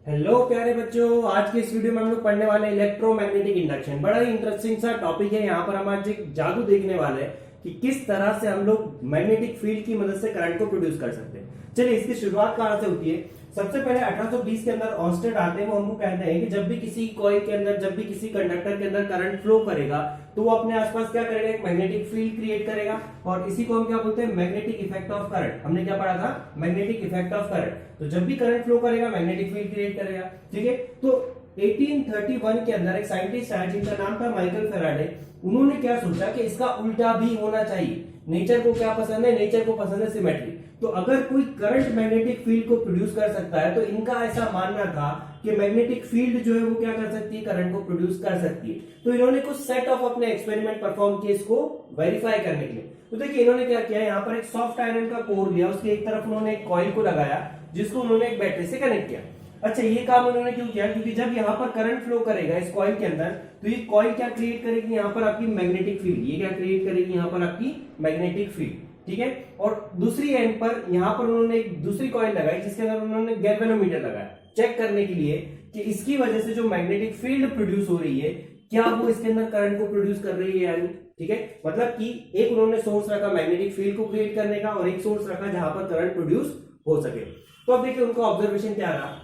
Hello प्यारे बच्चों, आज के इस वीडियो में हम लोग पढ़ने वाले हैं इलेक्ट्रोमैग्नेटिक इंडक्शन। बड़ा ही इंटरेस्टिंग सा टॉपिक है। यहाँ पर हम आज एक जादू देखने वाले हैं कि किस तरह से हम लोग मैग्नेटिक फील्ड की मदद से करंट को प्रोड्यूस कर सकते हैं। चलिए, इसकी शुरुआत कहाँ से होती है। सबसे पहले 1820 के अंदर ऑस्टेड आते हैं। वो हमको कहते हैं कि जब भी किसी कॉइल के अंदर, जब भी किसी कंडक्टर के अंदर करंट फ्लो करेगा तो वो अपने आसपास क्या करेगा, एक मैग्नेटिक फील्ड क्रिएट करेगा। और इसी को हम क्या बोलते हैं, मैग्नेटिक इफेक्ट ऑफ करंट। हमने क्या पढ़ा था, मैग्नेटिक इफेक्ट ऑफ करंट। तो जब भी करंट फ्लो करेगा मैग्नेटिक फील्ड क्रिएट करेगा। ठीक है, तो 1831 के अंदर एक साइंटिस्ट आया जिनका नाम था माइकल फेराडे। उन्होंने क्या सोचा कि इसका उल्टा भी होना चाहिए। नेचर को क्या पसंद है, नेचर को पसंद है सिमेट्री। तो अगर कोई करंट मैग्नेटिक फील्ड को प्रोड्यूस कर सकता है तो इनका ऐसा मानना था कि मैग्नेटिक फील्ड जो है वो क्या कर सकती है, करंट को प्रोड्यूस कर सकती है। तो इन्होंने कुछ सेट ऑफ अपने एक्सपेरिमेंट परफॉर्म किए इसको वेरीफाई करने के लिए। तो देखिए इन्होंने क्या किया, यहाँ पर एक सॉफ्ट आयरन का कोर लिया, उसके एक तरफ उन्होंने एक कॉइल को लगाया जिसको उन्होंने एक बैटरी से कनेक्ट किया। अच्छा, ये काम उन्होंने क्यों किया, क्योंकि जब यहाँ पर करंट फ्लो करेगा इस कॉइल के अंदर तो ये कॉइल क्या क्रिएट करेगी, यहाँ पर आपकी मैग्नेटिक फील्ड। ये क्या क्रिएट करेगी, यहाँ पर आपकी मैग्नेटिक फील्ड। ठीक है, और दूसरी एंड पर यहाँ पर उन्होंने एक दूसरी कॉइल लगाई जिसके अंदर उन्होंने गैल्वेनोमीटर लगाया चेक करने के लिए कि इसकी वजह से जो मैग्नेटिक फील्ड प्रोड्यूस हो रही है क्या वो इसके अंदर करंट को प्रोड्यूस कर रही है या नहीं। ठीक है, मतलब कि एक उन्होंने सोर्स रखा मैग्नेटिक फील्ड को क्रिएट करने का और एक सोर्स रखा जहां पर करंट प्रोड्यूस हो सके। तो अब देखिए उनका ऑब्जर्वेशन क्या रहा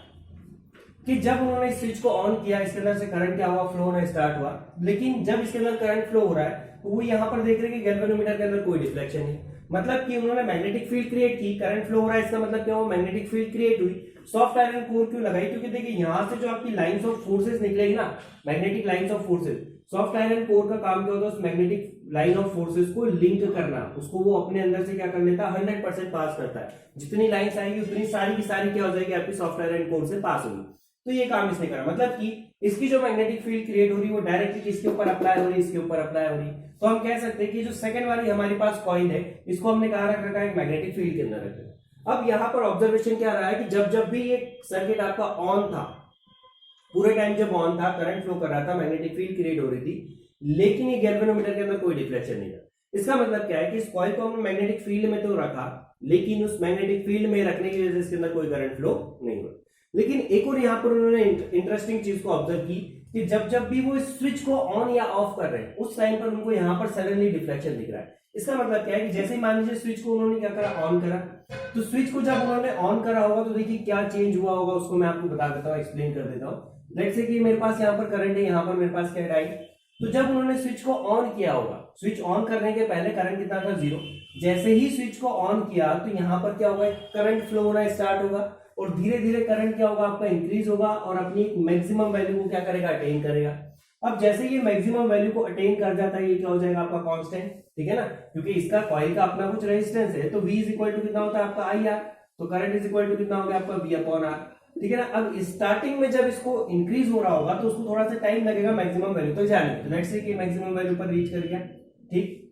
कि जब उन्होंने स्विच को ऑन किया इसके अंदर से करंट क्या हुआ, फ्लो होना स्टार्ट हुआ। लेकिन जब इसके अंदर करंट फ्लो हो रहा है तो वो यहाँ पर देख रहे हैं कि गैल्वेनोमीटर के अंदर कोई डिफ्लेक्शन नहीं। मतलब कि उन्होंने मैग्नेटिक फील्ड क्रिएट की, करंट फ्लो हो रहा है, इसका मतलब क्या हुआ, मैग्नेटिक फील्ड क्रिएट हुई। सॉफ्ट आयरन कोर क्यों लगाई, क्योंकि देखिए यहाँ से जो आपकी लाइंस ऑफ फोर्सेस निकलेगी ना, magnetic lines of forces, soft iron core का काम क्या होता है, उस मैग्नेटिक लाइन ऑफ फोर्सेस को लिंक करना, उसको वो अपने अंदर से क्या कर लेता है, 100% पास करता है। जितनी लाइंस आएगी उतनी सारी की सारी क्या हो जाएगी, आपकी सॉफ्ट आयरन कोर से पास होगी। तो ये काम इसने करा, मतलब कि इसकी जो मैग्नेटिक फील्ड क्रिएट हो रही है वो डायरेक्टली किसके ऊपर अप्लाई हो रही है, इसके ऊपर अप्लाई हो रही है। तो हम कह सकते हैं कि जो सेकंड वाली हमारे पास कॉइल है इसको हमने कहा रख रखा है, मैग्नेटिक फील्ड के अंदर रखा। अब यहाँ पर ऑब्जर्वेशन क्या रहा है कि जब जब भी ये सर्किट आपका ऑन था, पूरे टाइम जब ऑन था, करंट फ्लो कर रहा था, मैग्नेटिक फील्ड क्रिएट हो रही थी, लेकिन ये गैल्वेनोमीटर के अंदर कोई डिफ्लेक्शन नहीं था। इसका मतलब क्या है कि इस कॉइल को हमने मैग्नेटिक फील्ड में तो रखा, लेकिन उस मैग्नेटिक फील्ड में रखने की वजह से इसके अंदर कोई करंट फ्लो नहीं हुआ। लेकिन एक और यहाँ पर उन्होंने इंटरेस्टिंग चीज को ऑब्जर्व की कि जब जब भी वो स्विच को ऑन या ऑफ कर रहे हैं उस टाइम पर उनको यहाँ पर सडनली डिफ्लेक्शन दिख रहा है। इसका मतलब क्या है कि जैसे ही मान लीजिए स्विच को उन्होंने क्या करा, ऑन करा, तो स्विच को जब उन्होंने ऑन करा होगा तो देखिए क्या चेंज हुआ होगा उसको मैं आपको बता देता हूँ, एक्सप्लेन कर देता हूँ। लेट्स से कि मेरे पास यहाँ पर करंट है, यहाँ पर मेरे पास क्या है, टाइम। तो जब उन्होंने स्विच को ऑन किया होगा, स्विच ऑन करने के पहले करंट कितना था, 0। जैसे ही स्विच को ऑन किया तो यहाँ पर क्या होगा, करंट फ्लो होना स्टार्ट होगा और धीरे धीरे करंट क्या होगा, आपका इंक्रीज होगा और अपनी मैक्सिमम वैल्यू को क्या करेगा, अटेन करेगा। अब जैसे ये मैक्सिमम वैल्यू को अटेन कर जाता है ये क्या हो जाएगा, आपका कांस्टेंट। ठीक है ना, क्योंकि इसका कॉइल का अपना कुछ रेजिस्टेंस है। तो V इज इक्वल टू कितना होता है आपका IR, तो करंट इज इक्वल टू कितना हो गया आपका V/R। ठीक है ना, अब स्टार्टिंग में जब इसको इंक्रीज हो रहा होगा तो उसको थोड़ा सा टाइम लगेगा मैक्सिमम वैल्यू तक जाने में। तो लेट्स से कि मैक्सिमम वैल्यू पर रीच कर गया। ठीक,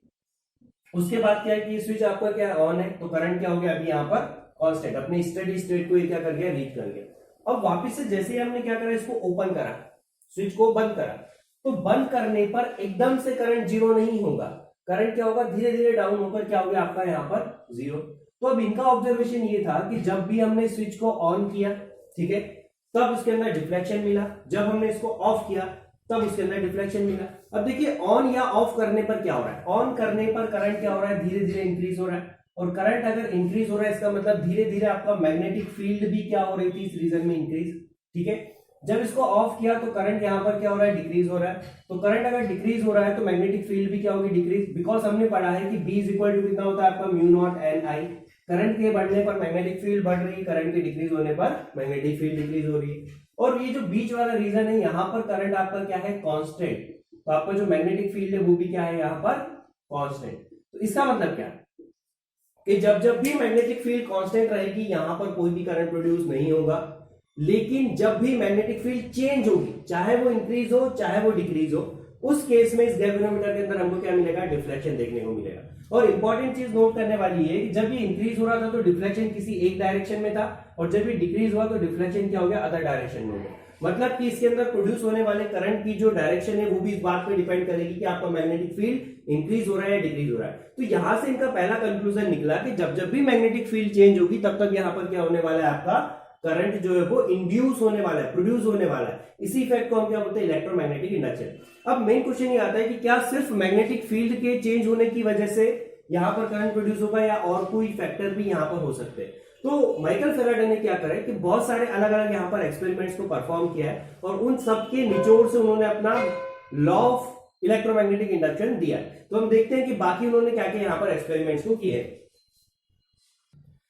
उसके बाद क्या है कि स्विच आपका क्या ऑन है तो करंट क्या हो गया, अभी यहाँ पर कांस्टेंट अपने स्टेडी स्टेट को ये क्या कर गया, रीच कर गया। अब वापस से जैसे ही हमने क्या करा, इसको ओपन करा, स्विच को बंद करा, तो बंद करने पर एकदम से करंट 0 नहीं होगा। करंट क्या होगा, धीरे धीरे डाउन होकर क्या हो गया आपका यहाँ पर 0। तो अब इनका ऑब्जर्वेशन ये था कि जब भी हमने स्विच को ऑन किया, ठीक है, तब उसके अंदर डिफ्लेक्शन मिला। जब हमने इसको ऑफ किया तब इसके अंदर डिफ्लेक्शन मिला। अब देखिए ऑन या ऑफ करने पर क्या हो रहा है, ऑन करने पर करंट क्या हो रहा है, धीरे धीरे इंक्रीज हो रहा है। और करंट अगर इंक्रीज हो रहा है इसका मतलब धीरे धीरे आपका मैग्नेटिक फील्ड भी क्या हो रही थी इस रीजन में, इंक्रीज। ठीक है, जब इसको ऑफ किया तो करंट यहाँ पर क्या हो रहा है, डिक्रीज हो रहा है। तो करंट अगर डिक्रीज हो रहा है तो मैग्नेटिक फील्ड भी क्या होगी, डिक्रीज। बिकॉज हमने पढ़ा है कि B इज इक्वल टू कितना होता है आपका μ0 Ni। करंट के बढ़ने पर मैग्नेटिक फील्ड बढ़ रही है, करंट के डिक्रीज होने पर मैग्नेटिक फील्ड डिक्रीज हो रही है। और ये जो बीच वाला रीजन है यहाँ पर करंट आपका क्या है, कांस्टेंट। तो आपका जो मैग्नेटिक फील्ड है वो भी क्या है यहाँ पर, कांस्टेंट। तो इसका मतलब क्या है कि जब जब भी मैग्नेटिक फील्ड कांस्टेंट रहेगी यहाँ पर कोई भी करंट प्रोड्यूस नहीं होगा। लेकिन जब भी मैग्नेटिक फील्ड चेंज होगी, चाहे वो इंक्रीज हो चाहे वो डिक्रीज हो, उस केस में इस गैल्वेनोमीटर के अंदर हमको क्या मिलेगा, डिफ्लेक्शन देखने को मिलेगा। और इंपॉर्टेंट चीज नोट करने वाली है कि जब ये इंक्रीज हो रहा था तो डिफ्लेक्शन किसी एक डायरेक्शन में था और जब ये डिक्रीज हुआ तो डिफ्लेक्शन क्या हो गया, अदर डायरेक्शन में हो गया। मतलब कि इसके अंदर प्रोड्यूस होने वाले करंट की जो डायरेक्शन है वो भी इस बात पे डिपेंड करेगी कि आपका मैग्नेटिक फील्ड इंक्रीज हो रहा है या डिक्रीज हो रहा है। तो यहां से इनका पहला कंक्लूजन निकला कि जब जब भी मैग्नेटिक फील्ड चेंज होगी तब तक यहाँ पर क्या होने वाला है, आपका करंट जो है वो इंड्यूस होने वाला है, प्रोड्यूस होने वाला है। इसी इफेक्ट को हम क्या बोलते हैं, इलेक्ट्रोमैग्नेटिक इंडक्शन। अब मेन क्वेश्चन ये आता है कि क्या सिर्फ मैग्नेटिक फील्ड के चेंज होने की वजह से यहां पर करंट प्रोड्यूस होगा या और कोई फैक्टर भी यहां पर हो सकते हैं। तो माइकल फैराडे ने क्या करा है कि बहुत सारे अलग अलग यहां पर एक्सपेरिमेंट्स को परफॉर्म किया है और उन सब के निचोड़ से उन्होंने अपना लॉ ऑफ इलेक्ट्रोमैग्नेटिक इंडक्शन दिया है। तो हम देखते हैं कि बाकी उन्होंने क्या क्या यहां पर एक्सपेरिमेंट्स को किए।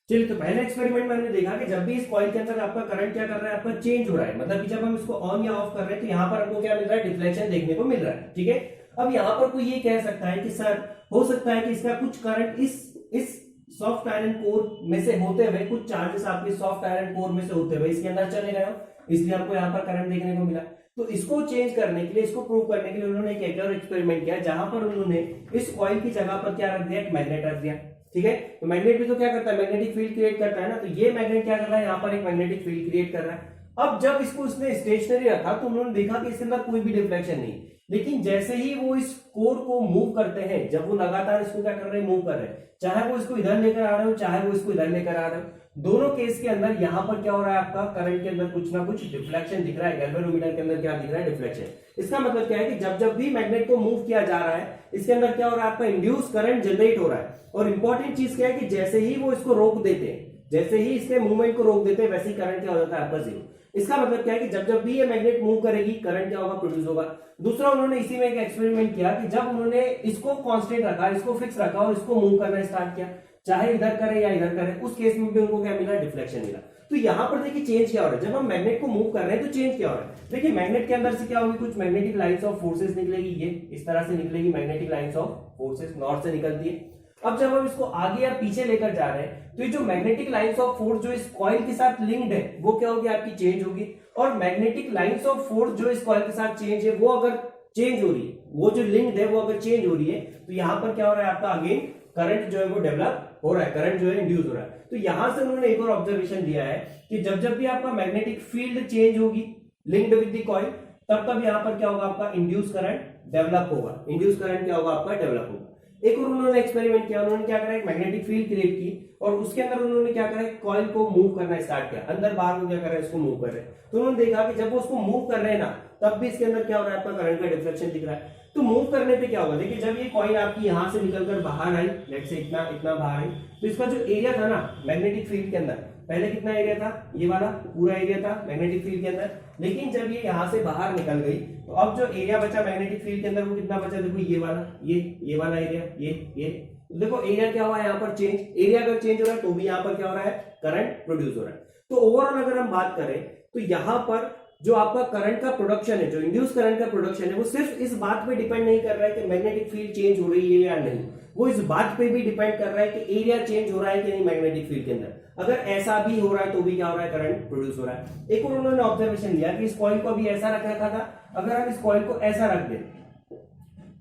चलिए, तो पहले एक्सपेरिमेंट में हमने देखा कि जब भी इस कॉइल के अंदर आपका करंट क्या कर रहा है, आपका चेंज हो रहा है, मतलब कि जब हम इसको ऑन या ऑफ कर रहे हैं तो यहां पर हमको क्या मिल रहा है, डिफ्लेक्शन देखने को मिल रहा है। ठीक है, अब यहां पर कोई ये कह सकता है कि सर हो सकता है कि इसका कुछ करंट इस सॉफ्ट आयरन कोर में से होते हुए, कुछ चार्जेस आपके सॉफ्ट आयरन कोर में से होते हुए इसके अंदर चले गए, इसलिए आपको यहाँ पर करंट देखने को मिला। तो इसको चेंज करने के लिए, इसको प्रूव करने के लिए उन्होंने एक और एक्सपेरिमेंट किया जहां पर उन्होंने इस कॉइल की जगह पर क्या रख दिया, एक मैग्नेट रख दिया। ठीक है, तो मैग्नेट भी तो क्या करता है, मैग्नेटिक फील्ड क्रिएट करता है ना। तो ये मैग्नेट क्या कर रहा है, यहाँ पर एक मैग्नेटिक फील्ड क्रिएट कर रहा है। अब जब इसको उसने स्टेशनरी रखा तो उन्होंने देखा कि इसके अंदर कोई भी डिफ्लेक्शन नहीं, लेकिन जैसे ही वो इस कोर को मूव करते हैं, जब वो लगातार इसको क्या कर रहे हैं, मूव कर रहे हैं, चाहे वो इसको इधर लेकर आ रहे हो, चाहे वो इसको इधर लेकर आ रहे हो, दोनों केस के अंदर यहां पर क्या हो रहा है, आपका करंट के अंदर कुछ ना कुछ डिफ्लेक्शन दिख रहा है। गैल्वेनोमीटर के अंदर क्या दिख रहा है, डिफ्लेक्शन। इसका मतलब क्या है कि जब जब भी मैग्नेट को मूव किया जा रहा है, इसके अंदर क्या हो रहा है, आपका इंड्यूस करंट जनरेट हो रहा है। और इंपॉर्टेंट चीज क्या है कि जैसे ही वो इसको रोक देते हैं, जैसे ही इसके मूवमेंट को रोक देते हैं, वैसे ही करंट क्या हो जाता है, आपका जीरो। इसका मतलब क्या है कि जब जब भी ये मैग्नेट मूव करेगी, करंट क्या होगा, प्रोड्यूस होगा। दूसरा, उन्होंने इसी में एक एक्सपेरिमेंट किया कि जब उन्होंने इसको कांस्टेंट रखा, इसको फिक्स रखा और इसको मूव करना स्टार्ट किया, चाहे इधर करे या इधर करे, उस केस में भी उनको क्या मिला, डिफ्लेक्शन मिला। तो यहां पर देखिए चेंज क्या हो रहा है, जब हम मैग्नेट को मूव कर रहे हैं तो चेंज क्या हो रहा है। देखिए मैग्नेट के अंदर से क्या होगी, कुछ मैग्नेटिक लाइंस ऑफ फोर्सेस निकलेगी, ये इस तरह से निकलेगी, magnetic lines of forces north से निकलती है। अब जब हम इसको आगे या पीछे लेकर जा रहे हैं तो ये जो मैग्नेटिक लाइंस ऑफ फोर्स जो इस कॉइल के साथ लिंक्ड है, वो क्या होगी, आपकी चेंज होगी। और मैग्नेटिक लाइंस ऑफ फोर्स जो इस कॉइल के साथ चेंज है, वो अगर चेंज हो रही है, वो जो लिंक्ड है वो अगर चेंज हो रही है, तो यहां पर क्या हो रहा है, आपका अगेन करंट जो है वो डेवलप हो रहा है, करंट जो है इंड्यूस हो रहा है। तो यहां से उन्होंने एक और ऑब्जर्वेशन दिया है कि जब जब भी आपका मैग्नेटिक फील्ड चेंज होगी लिंक्ड विद द कॉइल, तब तब यहां पर क्या होगा, आपका इंड्यूस करंट डेवलप होगा। इंड्यूस करंट क्या होगा, आपका डेवलप होगा। एक और उन्होंने एक्सपेरिमेंट किया, उन्होंने क्या करा, एक मैग्नेटिक फील्ड क्रिएट की और उसके अंदर उन्होंने क्या करा, कॉइल को मूव करना स्टार्ट किया, अंदर बाहर वो क्या कर रहे हैं, इसको मूव कर रहे हैं। तो उन्होंने देखा कि जब वो उसको मूव कर रहे हैं ना, तब भी इसके अंदर क्या हो रहा है, आपका करंट का डिफ्लेक्शन दिख रहा है। तो मूव करने पे क्या होगा, देखिए जब ये कॉइल आपकी यहां से निकलकर बाहर आई, लेट्स से इतना इतना बाहर आई, तो इसका जो एरिया था ना मैग्नेटिक फील्ड के अंदर, पहले कितना एरिया था, ये वाला पूरा एरिया था मैग्नेटिक फील्ड के अंदर। लेकिन जब ये यहां से बाहर निकल गई तो अब जो एरिया बचा मैग्नेटिक फील्ड के अंदर, वो कितना बचा, देखो ये वाला, ये वाला एरिया, ये देखो एरिया क्या हुआ यहाँ पर चेंज। एरिया अगर चेंज हो रहा है तो भी यहाँ पर क्या हो रहा है, करंट प्रोड्यूस हो रहा है। तो ओवरऑल अगर हम बात करें तो यहाँ पर जो आपका करंट का प्रोडक्शन है, जो इंड्यूस करंट का प्रोडक्शन है, वो सिर्फ इस बात पे डिपेंड नहीं कर रहा है कि मैग्नेटिक फील्ड चेंज हो रही है या नहीं, वो इस बात पे भी डिपेंड कर रहा है कि एरिया चेंज हो रहा है कि नहीं मैग्नेटिक फील्ड के अंदर। अगर ऐसा भी हो रहा है तो भी क्या हो रहा है, करंट प्रोड्यूस हो रहा है। एक और उन्होंने ऑब्जर्वेशन लिया कि इस कॉइल को अभी ऐसा रख रखा था, अगर हम इस कॉइल को ऐसा रख दें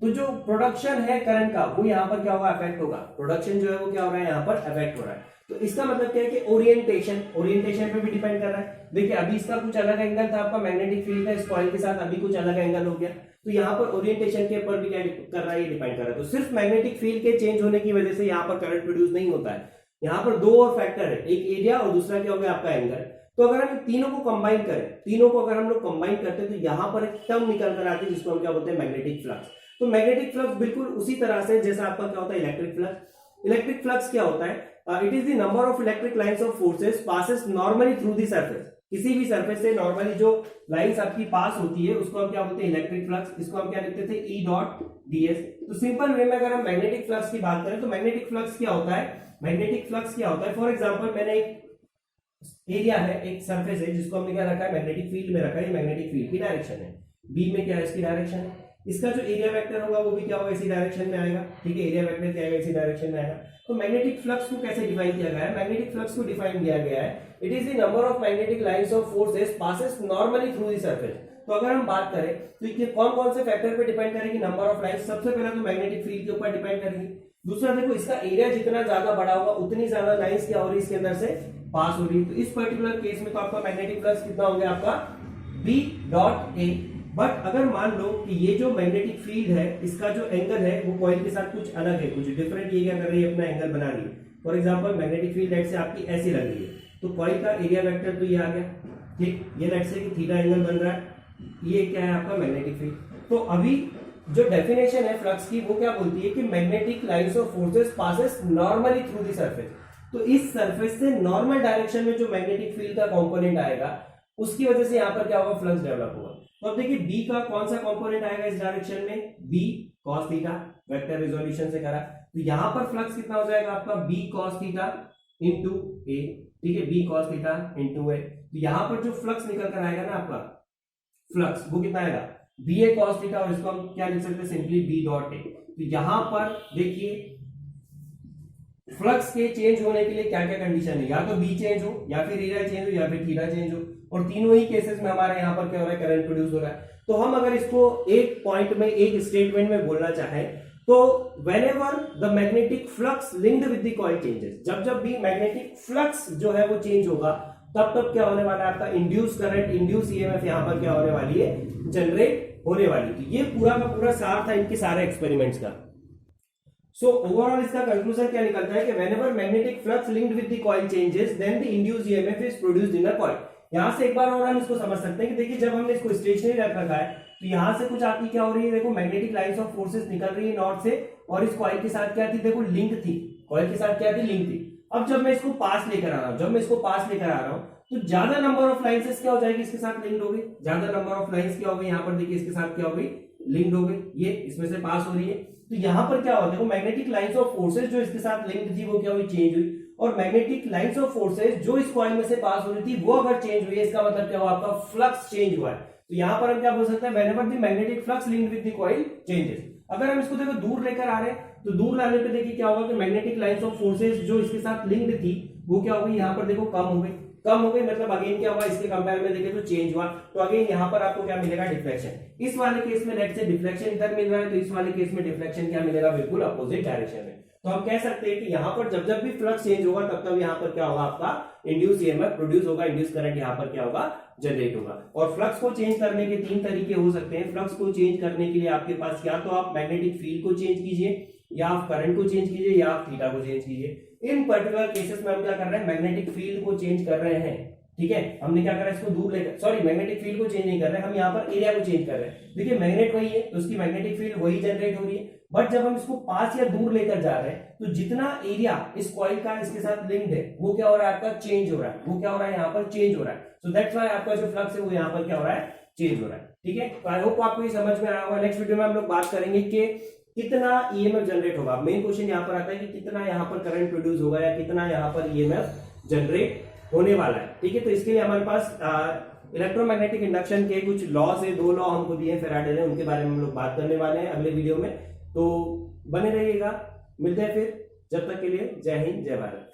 तो जो प्रोडक्शन है करंट का, वो यहाँ पर क्या होगा, अफेक्ट होगा। प्रोडक्शन जो है वो क्या हो रहा है, यहाँ पर अफेक्ट हो रहा है। तो इसका मतलब क्या है कि ओरिएंटेशन पे भी डिपेंड कर रहा है। देखिए अभी इसका कुछ अलग एंगल था, आपका मैग्नेटिक फील्ड का इस कॉइल के साथ, अभी कुछ अलग एंगल हो गया। तो यहाँ पर ओरिएंटेशन के ऊपर भी क्या कर रहा है, ये डिपेंड कर रहा है। तो सिर्फ मैग्नेटिक फील्ड के चेंज होने की वजह से यहाँ पर करंट प्रोड्यूस नहीं होता है। यहाँ पर दो और फैक्टर है, एक एरिया और दूसरा क्या हो गया, आपका एंगल। तो अगर हम तीनों को कंबाइन करें, तीनों को अगर हम लोग कंबाइन करते हैं तो यहाँ पर एक टर्म निकल कर आती है जिसको हम क्या बोलते हैं, मैग्नेटिक फ्लक्स। तो मैग्नेटिक फ्लक्स बिल्कुल उसी तरह से जैसा आपका क्या होता है, इलेक्ट्रिक फ्लक्स। इलेक्ट्रिक फ्लक्स क्या होता है, it is the number of electric lines of forces passes normally through the surface. किसी भी सरफेस से नॉर्मली जो लाइंस आपकी पास होती है उसको हम क्या बोलते हैं, इलेक्ट्रिक फ्लक्स। इसको हम क्या लिखते थे, ई डॉट ds। तो सिंपल वे में अगर हम मैग्नेटिक फ्लक्स की बात करें तो मैग्नेटिक फ्लक्स क्या होता है, मैग्नेटिक फ्लक्स क्या होता है, फॉर एग्जांपल मैंने एक एरिया है, एक सरफेस है जिसको हमने क्या रखा है, मैग्नेटिक फील्ड में रखा है। मैग्नेटिक फील्ड की डायरेक्शन है, बी में क्या है, इसकी डायरेक्शन है। इसका जो एरिया वेक्टर होगा वो भी क्या होगा, इसी डायरेक्शन में आएगा। ठीक है, एरिया वेक्टर क्या आएगा, इसी डायरेक्शन में आएगा। तो मैग्नेटिक फ्लक्स को कैसे डिफाइन किया गया है, मैग्नेटिक फ्लक्स को डिफाइन किया गया है, it is the number of magnetic lines of forces passes normally through the surface. तो अगर हम बात करें तो ये कौन कौन से फैक्टर पे डिपेंड करेगी, नंबर ऑफ लाइंस। सबसे पहले तो मैग्नेटिक फील्ड के ऊपर डिपेंड करेगी। दूसरा देखो इसका एरिया जितना ज्यादा बड़ा होगा उतनी ज्यादा लाइंस क्या हो रही है, इसके अंदर से पास हो रही है। तो इस पर्टिकुलर केस में तो आपका मैग्नेटिक फ्लक्स कितना हो गया, आपका बी डॉट ए। बट अगर मान लो कि ये जो मैग्नेटिक फील्ड है इसका जो एंगल है वो कॉइल के साथ कुछ अलग है, कुछ डिफरेंट, ये क्या कर रही है, अपना एंगल बना रही है। For example magnetic field light से आपकी ऐसी लग रही है, तो कॉइल का एरिया वेक्टर तो ये आ गया, ठीक। ये लेट्स से कि थीटा एंगल बन रहा है, ये क्या है आपका मैग्नेटिक फील्ड। तो अभी जो डेफिनेशन है फ्लक्स की वो क्या बोलती है कि magnetic lines of forces passes normally through the surface. तो इस सरफेस से नॉर्मल डायरेक्शन में जो मैग्नेटिक फील्ड का कंपोनेंट आएगा उसकी वजह से यहाँ पर क्या होगा, फ्लक्स डेवलप होगा। तो अब देखिए बी का कौन सा कंपोनेंट आएगा इस डायरेक्शन में, B cos theta, vector resolution से करा। तो यहां पर फ्लक्स कितना हो जाएगा आपका, बी कॉस थीटा इंटू ए, ठीक है, बी कॉस थीटा इंटू ए। तो यहां पर जो फ्लक्स निकल कर आएगा ना आपका फ्लक्स, वो कितना आएगा, बी ए कॉस थीटा, और इसको हम क्या लिख सकते हैं, सिंपली बी डॉट ए। तो यहां पर देखिए फ्लक्स के चेंज होने के लिए क्या क्या कंडीशन है, या तो बी चेंज हो, या फिर एरिया चेंज हो, या फिर थीटा चेंज हो, और तीनों ही केसेस में हमारे यहाँ पर क्या हो रहा है, करंट प्रोड्यूस हो रहा है। तो हम अगर इसको एक पॉइंट में, एक स्टेटमेंट में बोलना चाहें तो whenever the magnetic flux linked with the coil changes, जब जब भी मैग्नेटिक फ्लक्स जो है वो चेंज होगा तब तब क्या होने वाला है आपका, इंड्यूस करंट, इंड्यूस ईएमएफ यहाँ पर क्या होने वाली है, जनरेट होने वाली। तो ये पूरा का पूरा सार था इनके सारे एक्सपेरिमेंट्स का। सो ओवरऑल इसका कंक्लूजन क्या निकलता है कि whenever magnetic flux linked with the coil changes then the induced EMF is produced in the coil। यहां से एक बार और हम इसको समझ सकते हैं कि देखिए जब हमने इसको स्टेशनरी रख रखा है तो यहां से कुछ आपकी क्या हो रही है, देखो मैग्नेटिक लाइंस ऑफ फोर्सेस निकल रही है नॉर्थ से, और इस कॉइल के साथ क्या थी, देखो लिंक थी, कॉइल के साथ क्या थी, लिंक थी। अब जब मैं इसको पास लेकर आ रहा हूं, तो ज्यादा नंबर ऑफ लाइंस क्या हो जाएगी, इसके साथ लिंक हो गई, ज्यादा नंबर ऑफ लाइंस क्या हो गई, यहाँ पर देखिए इसके साथ क्या हो गई, लिंक हो गई, ये इसमें से पास हो रही है। तो यहां पर क्या होता है, देखो मैग्नेटिक लाइंस ऑफ फोर्सेस जो इसके साथ लिंक थी वो क्या हुई, चेंज हुई, और मैग्नेटिक लाइंस ऑफ फोर्सेस जो इस कॉइल में से पास हो रही थी वो अगर चेंज हुई है, इसका मतलब क्या हुआ, आपका फ्लक्स चेंज हुआ है। तो यहां पर हम क्या बोल सकते हैं, whenever the magnetic flux linked with the coil changes। अगर हम इसको देखो दूर लेकर आ रहे हैं तो दूर लाने पे देखिए क्या होगा कि मैग्नेटिक लाइंस ऑफ फोर्सेस जो इसके साथ लिंक्ड थी वो क्या हो गई, यहाँ पर देखो कम हो गई, मतलब अगेन क्या हुआ, इसके कंपेयर में देखें तो चेंज हुआ। तो अगेन यहाँ पर आपको क्या मिलेगा, डिफ्लेक्शन। इस वाले केस में लेट से डिफ्लेक्शन इधर मिल रहा है, तो इस वाले केस में डिफ्लेक्शन क्या मिलेगा, बिल्कुल अपोजिट डायरेक्शन में। तो हम कह सकते हैं कि यहाँ पर जब जब भी फ्लक्स चेंज होगा तब तब यहाँ पर क्या होगा, आपका इंड्यूस ईएमएफ प्रोड्यूस होगा, इंड्यूस करंट यहाँ पर क्या होगा, जनरेट होगा। और फ्लक्स को चेंज करने के तीन तरीके हो सकते हैं। फ्लक्स को चेंज करने के लिए आपके पास या तो आप मैग्नेटिक फील्ड को चेंज कीजिए, या आप करंट को चेंज कीजिए, या आप थीटा को चेंज कीजिए। इन पर्टिकुलर केसेस में हम क्या कर रहे हैं, मैग्नेटिक फील्ड को चेंज कर रहे हैं, ठीक है। हमने क्या करा, इसको दूर लेकर, सॉरी मैग्नेटिक फील्ड को चेंज नहीं कर रहे हैं, हम यहाँ पर एरिया को चेंज कर रहे हैं। देखिए मैग्नेट वही है तो उसकी मैग्नेटिक फील्ड वही जनरेट हो रही है, बट जब हम इसको पास या दूर लेकर जा रहे हैं तो जितना एरिया इस कॉइल का इसके साथ लिंक्ड है वो क्या हो रहा है, आपका चेंज हो रहा है, वो क्या हो रहा है, यहाँ पर चेंज हो रहा है। सो दैट्स व्हाई आपका जो फ्लक्स है वो यहाँ पर क्या हो रहा है, चेंज हो रहा है, ठीक है। तो आई होप आपको ये समझ में आया होगा। नेक्स्ट वीडियो में हम लोग बात करेंगे कि कितना ईएमएफ जनरेट होगा। मेन क्वेश्चन यहाँ पर आता है कि कितना यहाँ पर करंट प्रोड्यूस होगा या कितना यहाँ पर ईएमएफ जनरेट होने वाला है, ठीक है। तो इसके लिए हमारे पास इलेक्ट्रोमैग्नेटिक इंडक्शन के कुछ लॉस है, 2 लॉ हमको दिए फैराडे ने, उनके बारे में हम लोग बात करने वाले हैं अगले वीडियो में। तो बने रहिएगा, मिलते हैं फिर, जब तक के लिए जय हिंद जय भारत।